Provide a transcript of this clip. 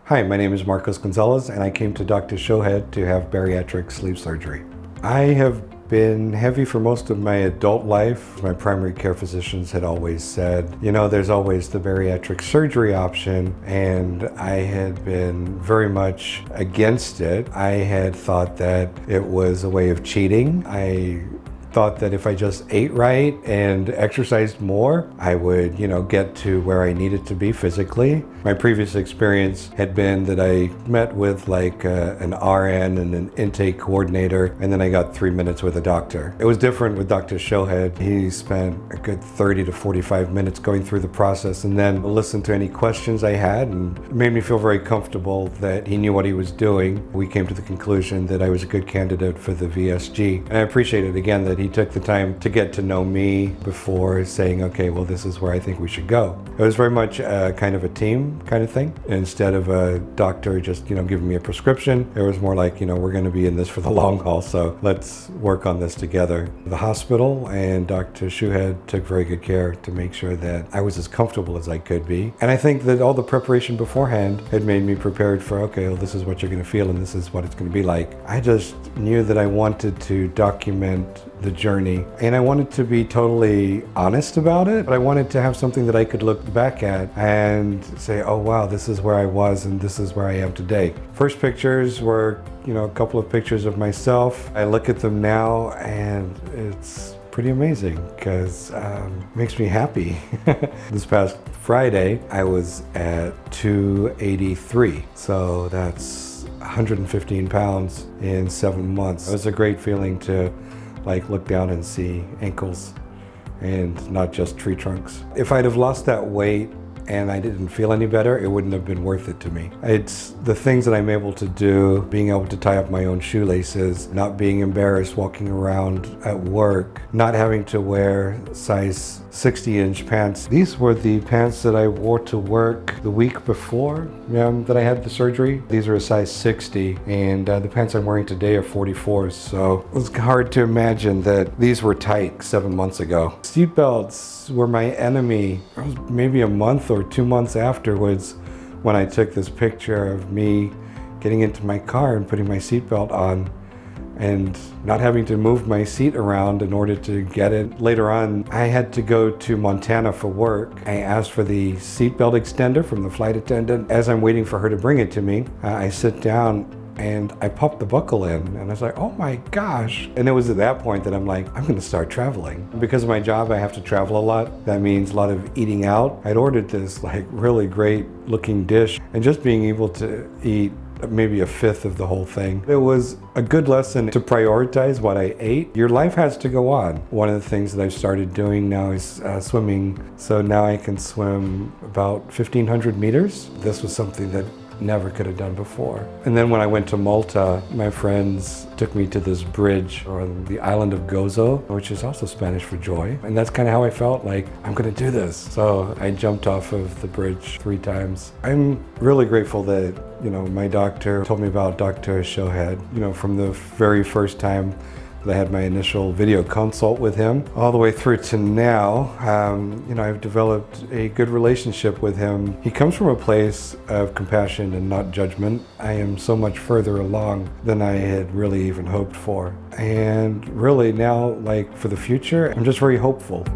Hi, my name is Marcos Gonzalez, and I came to Dr. Shouhed to have bariatric sleeve surgery. I have been heavy for most of my adult life. My primary care physicians had always said, you know, there's always the bariatric surgery option, and I had been very much against it. I had thought that it was a way of cheating. I thought that if I just ate right and exercised more, I would, get to where I needed to be physically. My previous experience had been that I met with an RN and an intake coordinator, and then I got 3 minutes with a doctor. It was different with Dr. Shouhed. He spent a good 30 to 45 minutes going through the process and then listened to any questions I had, and it made me feel very comfortable that he knew what he was doing. We came to the conclusion that I was a good candidate for the VSG. And I appreciated again that he took the time to get to know me before saying, okay, well, this is where I think we should go. It was very much kind of a team kind of thing. Instead of a doctor just, giving me a prescription, it was more like, we're going to be in this for the long haul, so let's work on this together. The hospital and Dr. Shouhed took very good care to make sure that I was as comfortable as I could be. And I think that all the preparation beforehand had made me prepared for, okay, well, this is what you're going to feel and this is what it's going to be like. I just knew that I wanted to document the journey, and I wanted to be totally honest about it, but I wanted to have something that I could look back at and say, oh wow, this is where I was and this is where I am today. First pictures were, a couple of pictures of myself. I look at them now and it's pretty amazing because it makes me happy. This past Friday, I was at 283, so that's 115 pounds in 7 months. It was a great feeling to look down and see ankles and not just tree trunks. If I'd have lost that weight and I didn't feel any better, it wouldn't have been worth it to me. It's the things that I'm able to do, being able to tie up my own shoelaces, not being embarrassed walking around at work, not having to wear size 60-inch pants. These were the pants that I wore to work the week before that I had the surgery. These are a size 60, and the pants I'm wearing today are 44s, so it was hard to imagine that these were tight 7 months ago. Seatbelts were my enemy. It was maybe a month or 2 months afterwards when I took this picture of me getting into my car and putting my seatbelt on and not having to move my seat around in order to get it. Later on, I had to go to Montana for work. I asked for the seatbelt extender from the flight attendant. As I'm waiting for her to bring it to me, I sit down and I popped the buckle in, and I was like, oh my gosh. And it was at that point that I'm like, I'm gonna start traveling. Because of my job, I have to travel a lot. That means a lot of eating out. I'd ordered this really great looking dish, and just being able to eat maybe a fifth of the whole thing. It was a good lesson to prioritize what I ate. Your life has to go on. One of the things that I've started doing now is swimming. So now I can swim about 1,500 meters. This was something that never could have done before. And then when I went to Malta, my friends took me to this bridge on the island of Gozo, which is also Spanish for joy. And that's kind of how I felt like, I'm gonna do this. So I jumped off of the bridge 3 times. I'm really grateful that, my doctor told me about Dr. Shouhed, from the very first time that I had my initial video consult with him, all the way through to now. I've developed a good relationship with him. He comes from a place of compassion and not judgment. I am so much further along than I had really even hoped for. And really now, for the future, I'm just very hopeful.